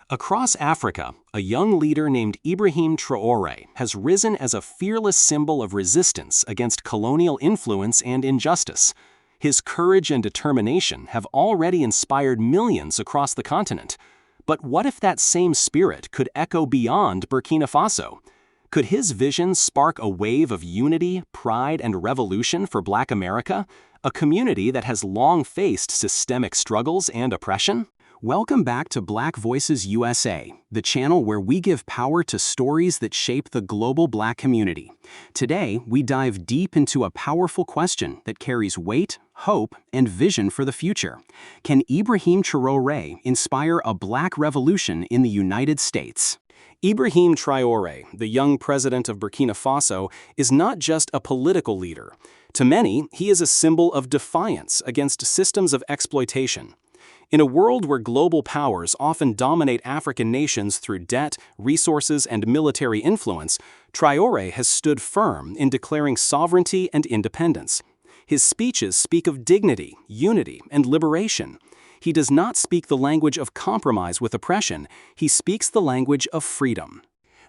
Across Africa, a young leader named Ibrahim Traoré has risen as a fearless symbol of resistance against colonial influence and injustice. His courage and determination have already inspired millions across the continent. But what if that same spirit could echo beyond Burkina Faso? Could his vision spark a wave of unity, pride, and revolution for Black America, a community that has long faced systemic struggles and oppression? Welcome back to Black Voices USA, the channel where we give power to stories that shape the global Black community. Today, we dive deep into a powerful question that carries weight, hope, and vision for the future. Can Ibrahim Traoré inspire a Black revolution in the United States? Ibrahim Traoré, the young president of Burkina Faso, is not just a political leader. To many, he is a symbol of defiance against systems of exploitation. In a world where global powers often dominate African nations through debt, resources, and military influence, Traoré has stood firm in declaring sovereignty and independence. His speeches speak of dignity, unity, and liberation. He does not speak the language of compromise with oppression, he speaks the language of freedom.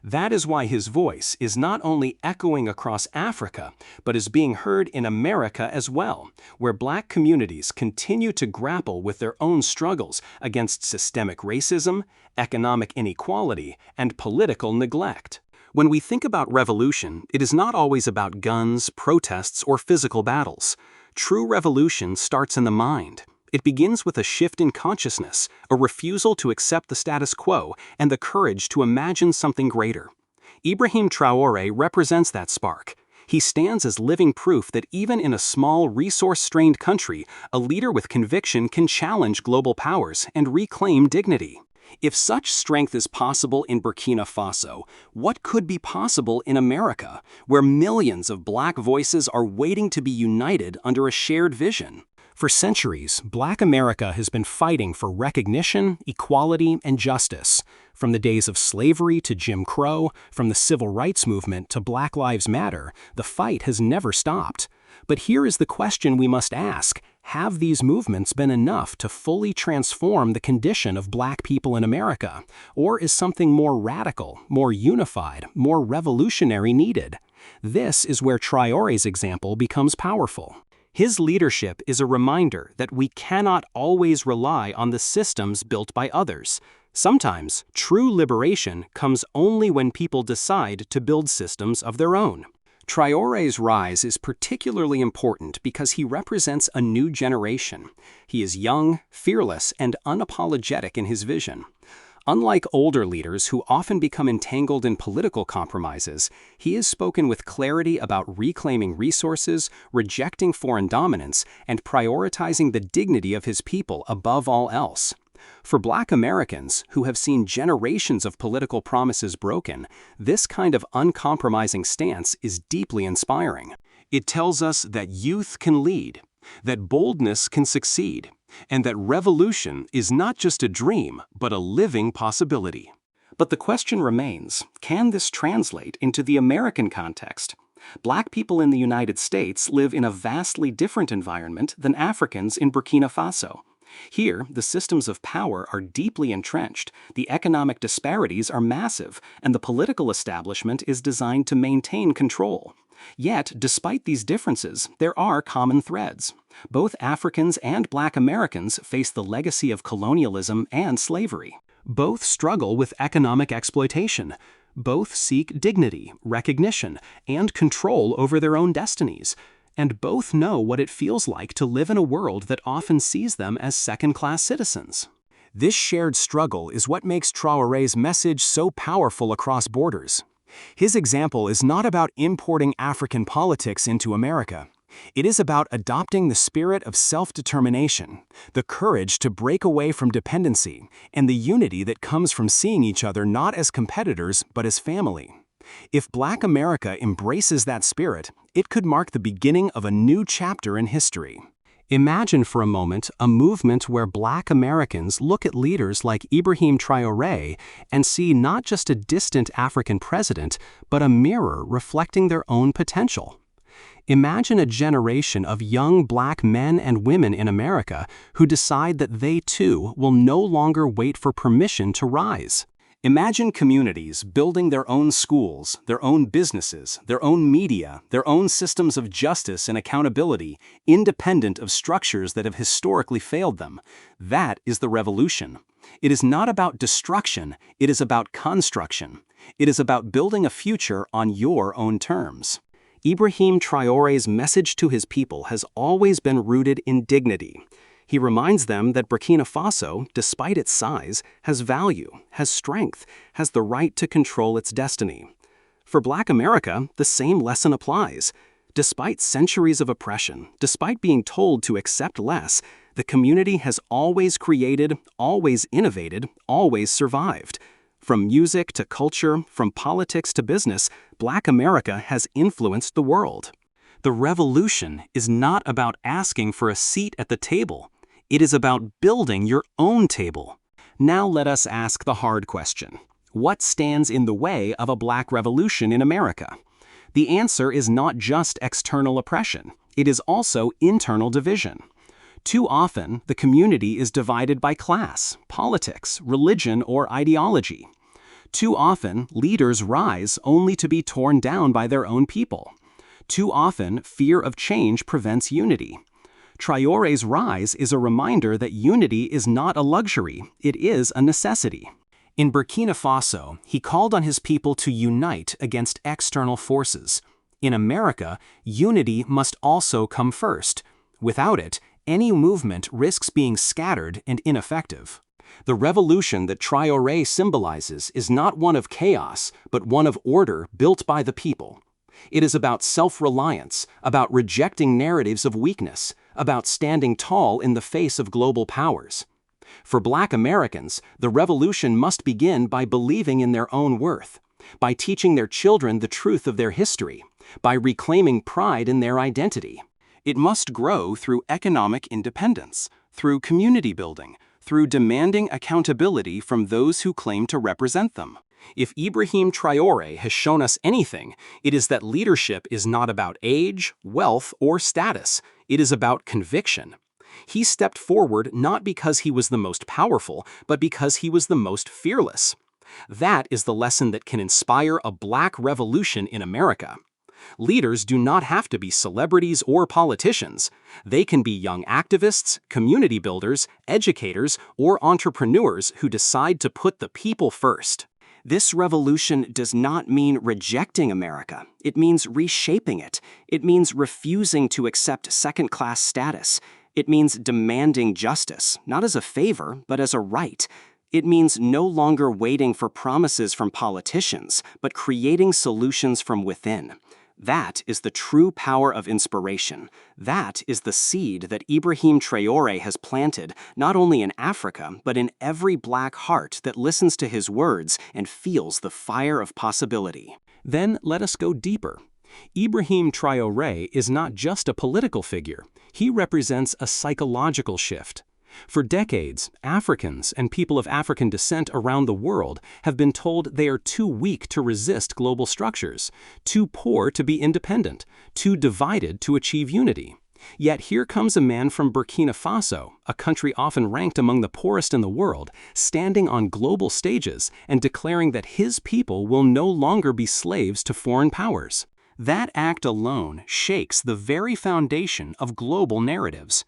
That is why his voice is not only echoing across Africa, but is being heard in America as well, where Black communities continue to grapple with their own struggles against systemic racism, economic inequality, and political neglect. When we think about revolution, it is not always about guns, protests, or physical battles. True revolution starts in the mind. It begins with a shift in consciousness, a refusal to accept the status quo, and the courage to imagine something greater. Ibrahim Traoré represents that spark. He stands as living proof that even in a small, resource-strained country, a leader with conviction can challenge global powers and reclaim dignity. If such strength is possible in Burkina Faso, what could be possible in America, where millions of Black voices are waiting to be united under a shared vision? For centuries, Black America has been fighting for recognition, equality, and justice. From the days of slavery to Jim Crow, from the civil rights movement to Black Lives Matter, the fight has never stopped. But here is the question we must ask: have these movements been enough to fully transform the condition of Black people in America? Or is something more radical, more unified, more revolutionary needed? This is where Traoré's example becomes powerful. His leadership is a reminder that we cannot always rely on the systems built by others. Sometimes, true liberation comes only when people decide to build systems of their own. Traoré's rise is particularly important because he represents a new generation. He is young, fearless, and unapologetic in his vision. Unlike older leaders who often become entangled in political compromises, he has spoken with clarity about reclaiming resources, rejecting foreign dominance, and prioritizing the dignity of his people above all else. For Black Americans, who have seen generations of political promises broken, this kind of uncompromising stance is deeply inspiring. It tells us that youth can lead, that boldness can succeed, and that revolution is not just a dream, but a living possibility. But the question remains, can this translate into the American context? Black people in the United States live in a vastly different environment than Africans in Burkina Faso. Here, the systems of power are deeply entrenched, the economic disparities are massive, and the political establishment is designed to maintain control. Yet, despite these differences, there are common threads. Both Africans and Black Americans face the legacy of colonialism and slavery. Both struggle with economic exploitation. Both seek dignity, recognition, and control over their own destinies. And both know what it feels like to live in a world that often sees them as second-class citizens. This shared struggle is what makes Traoré's message so powerful across borders. His example is not about importing African politics into America. It is about adopting the spirit of self-determination, the courage to break away from dependency, and the unity that comes from seeing each other not as competitors but as family. If Black America embraces that spirit, it could mark the beginning of a new chapter in history. Imagine for a moment a movement where Black Americans look at leaders like Ibrahim Traoré and see not just a distant African president, but a mirror reflecting their own potential. Imagine a generation of young black men and women in America who decide that they too will no longer wait for permission to rise. Imagine communities building their own schools, their own businesses, their own media, their own systems of justice and accountability, independent of structures that have historically failed them. That is the revolution. It is not about destruction, it is about construction. It is about building a future on your own terms. Ibrahim Traoré's message to his people has always been rooted in dignity. He reminds them that Burkina Faso, despite its size, has value, has strength, has the right to control its destiny. For Black America, the same lesson applies. Despite centuries of oppression, despite being told to accept less, the community has always created, always innovated, always survived. From music to culture, from politics to business, Black America has influenced the world. The revolution is not about asking for a seat at the table. It is about building your own table. Now let us ask the hard question. What stands in the way of a Black revolution in America? The answer is not just external oppression. It is also internal division. Too often, the community is divided by class, politics, religion, or ideology. Too often, leaders rise only to be torn down by their own people. Too often, fear of change prevents unity. Traoré's rise is a reminder that unity is not a luxury, it is a necessity. In Burkina Faso, he called on his people to unite against external forces. In America, unity must also come first. Without it, any movement risks being scattered and ineffective. The revolution that Traoré symbolizes is not one of chaos, but one of order built by the people. It is about self-reliance, about rejecting narratives of weakness, about standing tall in the face of global powers. For Black Americans, the revolution must begin by believing in their own worth, by teaching their children the truth of their history, by reclaiming pride in their identity. It must grow through economic independence, through community building, through demanding accountability from those who claim to represent them. If Ibrahim Traoré has shown us anything, it is that leadership is not about age, wealth, or status. It is about conviction. He stepped forward not because he was the most powerful, but because he was the most fearless. That is the lesson that can inspire a Black revolution in America. Leaders do not have to be celebrities or politicians. They can be young activists, community builders, educators, or entrepreneurs who decide to put the people first. This revolution does not mean rejecting America. It means reshaping it. It means refusing to accept second-class status. It means demanding justice, not as a favor, but as a right. It means no longer waiting for promises from politicians, but creating solutions from within. That is the true power of inspiration. That is the seed that Ibrahim Traoré has planted, not only in Africa, but in every Black heart that listens to his words and feels the fire of possibility. Then let us go deeper. Ibrahim Traoré is not just a political figure. He represents a psychological shift. For decades, Africans and people of African descent around the world have been told they are too weak to resist global structures, too poor to be independent, too divided to achieve unity. Yet here comes a man from Burkina Faso, a country often ranked among the poorest in the world, standing on global stages and declaring that his people will no longer be slaves to foreign powers. That act alone shakes the very foundation of global narratives.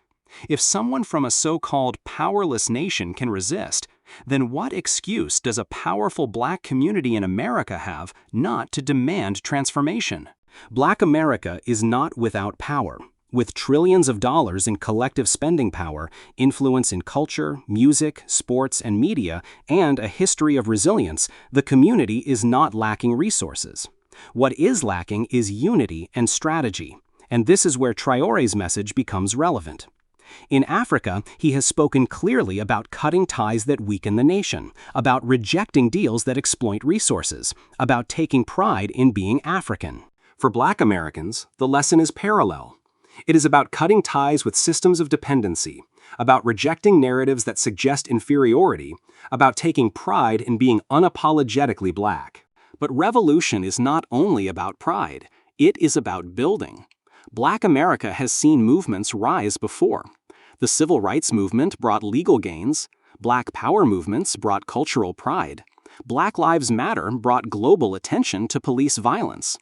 If someone from a so-called powerless nation can resist, then what excuse does a powerful Black community in America have not to demand transformation? Black America is not without power. With trillions of dollars in collective spending power, influence in culture, music, sports, and media, and a history of resilience, the community is not lacking resources. What is lacking is unity and strategy, and this is where Traoré's message becomes relevant. In Africa, he has spoken clearly about cutting ties that weaken the nation, about rejecting deals that exploit resources, about taking pride in being African. For Black Americans, the lesson is parallel. It is about cutting ties with systems of dependency, about rejecting narratives that suggest inferiority, about taking pride in being unapologetically Black. But revolution is not only about pride, it is about building. Black America has seen movements rise before. The civil rights movement brought legal gains. Black power movements brought cultural pride. Black Lives Matter brought global attention to police violence.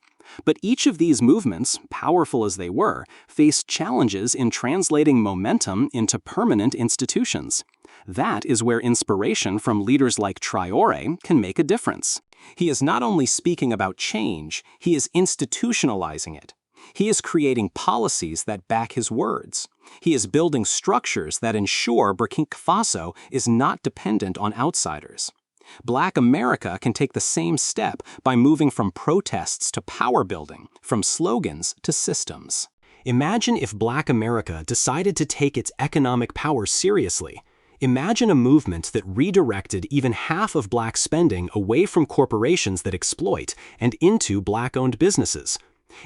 But each of these movements, powerful as they were, faced challenges in translating momentum into permanent institutions. That is where inspiration from leaders like Traoré can make a difference. He is not only speaking about change, he is institutionalizing it. He is creating policies that back his words. He is building structures that ensure Burkina Faso is not dependent on outsiders. Black America can take the same step by moving from protests to power building, from slogans to systems. Imagine if Black America decided to take its economic power seriously. Imagine a movement that redirected even half of Black spending away from corporations that exploit and into Black-owned businesses.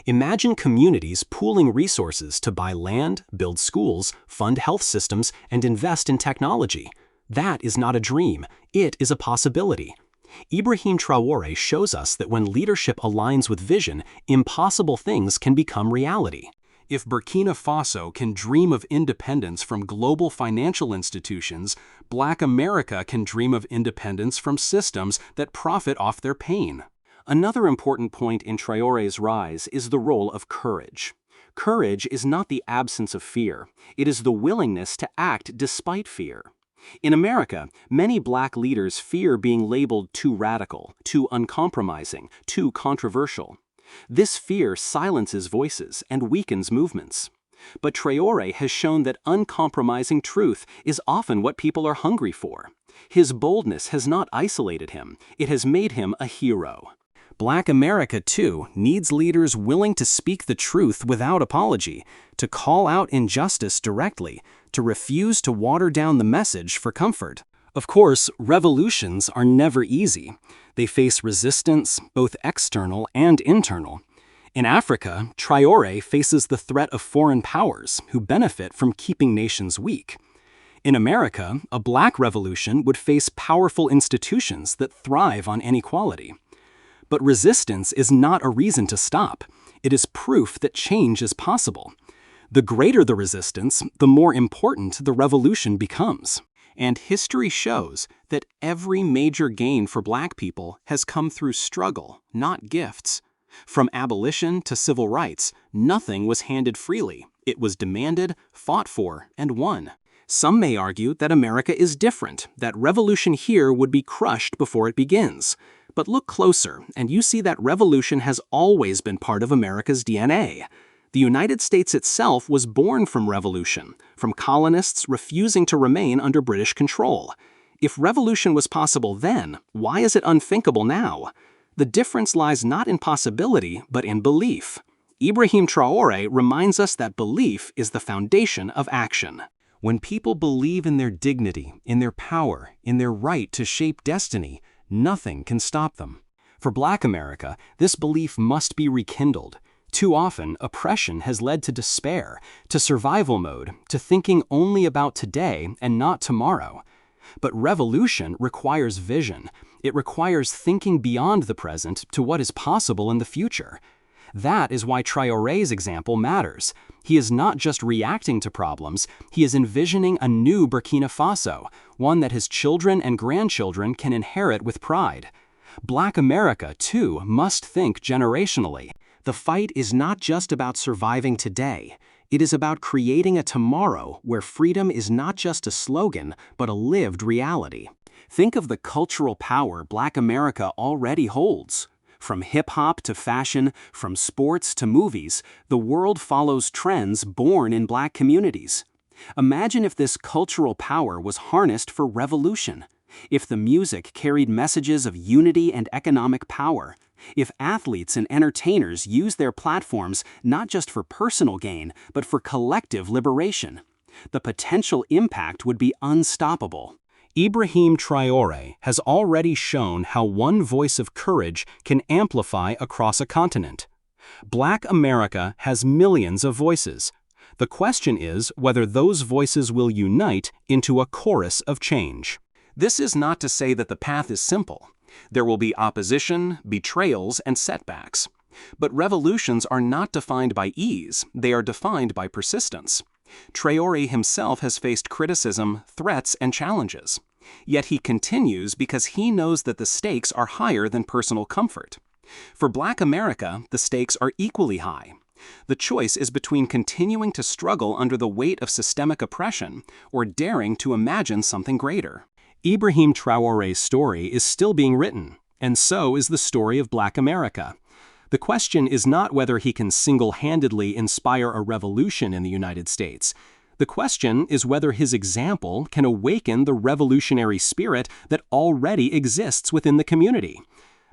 Imagine communities pooling resources to buy land, build schools, fund health systems, and invest in technology. That is not a dream, it is a possibility. Ibrahim Traoré shows us that when leadership aligns with vision, impossible things can become reality. If Burkina Faso can dream of independence from global financial institutions, Black America can dream of independence from systems that profit off their pain. Another important point in Traoré's rise is the role of courage. Courage is not the absence of fear, it is the willingness to act despite fear. In America, many Black leaders fear being labeled too radical, too uncompromising, too controversial. This fear silences voices and weakens movements. But Traoré has shown that uncompromising truth is often what people are hungry for. His boldness has not isolated him, it has made him a hero. Black America, too, needs leaders willing to speak the truth without apology, to call out injustice directly, to refuse to water down the message for comfort. Of course, revolutions are never easy. They face resistance, both external and internal. In Africa, Traoré faces the threat of foreign powers who benefit from keeping nations weak. In America, a Black revolution would face powerful institutions that thrive on inequality. But resistance is not a reason to stop. It is proof that change is possible. The greater the resistance, the more important the revolution becomes. And history shows that every major gain for Black people has come through struggle, not gifts. From abolition to civil rights, nothing was handed freely. It was demanded, fought for, and won. Some may argue that America is different, that revolution here would be crushed before it begins. But look closer, and you see that revolution has always been part of America's DNA. The United States itself was born from revolution, from colonists refusing to remain under British control. If revolution was possible then, why is it unthinkable now? The difference lies not in possibility, but in belief. Ibrahim Traoré reminds us that belief is the foundation of action. When people believe in their dignity, in their power, in their right to shape destiny, nothing can stop them. For Black America, this belief must be rekindled. Too often, oppression has led to despair, to survival mode, to thinking only about today and not tomorrow. But revolution requires vision. It requires thinking beyond the present to what is possible in the future. That is why Traoré's example matters. He is not just reacting to problems, he is envisioning a new Burkina Faso, one that his children and grandchildren can inherit with pride. Black America, too, must think generationally. The fight is not just about surviving today. It is about creating a tomorrow where freedom is not just a slogan, but a lived reality. Think of the cultural power Black America already holds. From hip-hop to fashion, from sports to movies, the world follows trends born in Black communities. Imagine if this cultural power was harnessed for revolution. If the music carried messages of unity and economic power. If athletes and entertainers use their platforms not just for personal gain, but for collective liberation. The potential impact would be unstoppable. Ibrahim Traoré has already shown how one voice of courage can amplify across a continent. Black America has millions of voices. The question is whether those voices will unite into a chorus of change. This is not to say that the path is simple. There will be opposition, betrayals, and setbacks. But revolutions are not defined by ease, they are defined by persistence. Traoré himself has faced criticism, threats, and challenges. Yet he continues because he knows that the stakes are higher than personal comfort. For Black America, the stakes are equally high. The choice is between continuing to struggle under the weight of systemic oppression or daring to imagine something greater. Ibrahim Traoré's story is still being written, and so is the story of Black America. The question is not whether he can single-handedly inspire a revolution in the United States. The question is whether his example can awaken the revolutionary spirit that already exists within the community.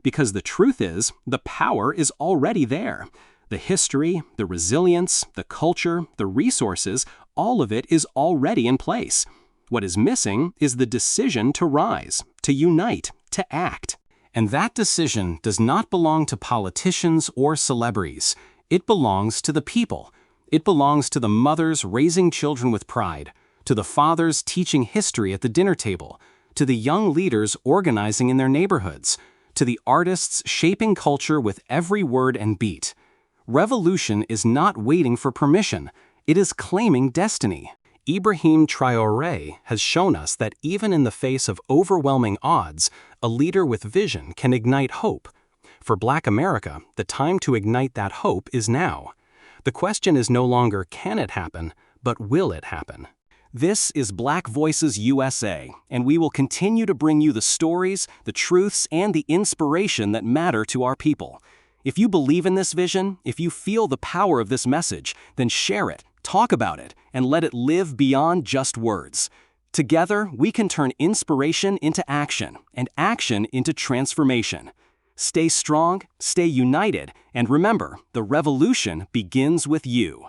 Because the truth is, the power is already there. The history, the resilience, the culture, the resources, all of it is already in place. What is missing is the decision to rise, to unite, to act. And that decision does not belong to politicians or celebrities. It belongs to the people. It belongs to the mothers raising children with pride, to the fathers teaching history at the dinner table, to the young leaders organizing in their neighborhoods, to the artists shaping culture with every word and beat. Revolution is not waiting for permission. It is claiming destiny. Ibrahim Traoré has shown us that even in the face of overwhelming odds, a leader with vision can ignite hope. For Black America, the time to ignite that hope is now. The question is no longer can it happen, but will it happen? This is Black Voices USA, and we will continue to bring you the stories, the truths, and the inspiration that matter to our people. If you believe in this vision, if you feel the power of this message, then share it, talk about it, and let it live beyond just words. Together, we can turn inspiration into action, and action into transformation. Stay strong, stay united, and remember, the revolution begins with you.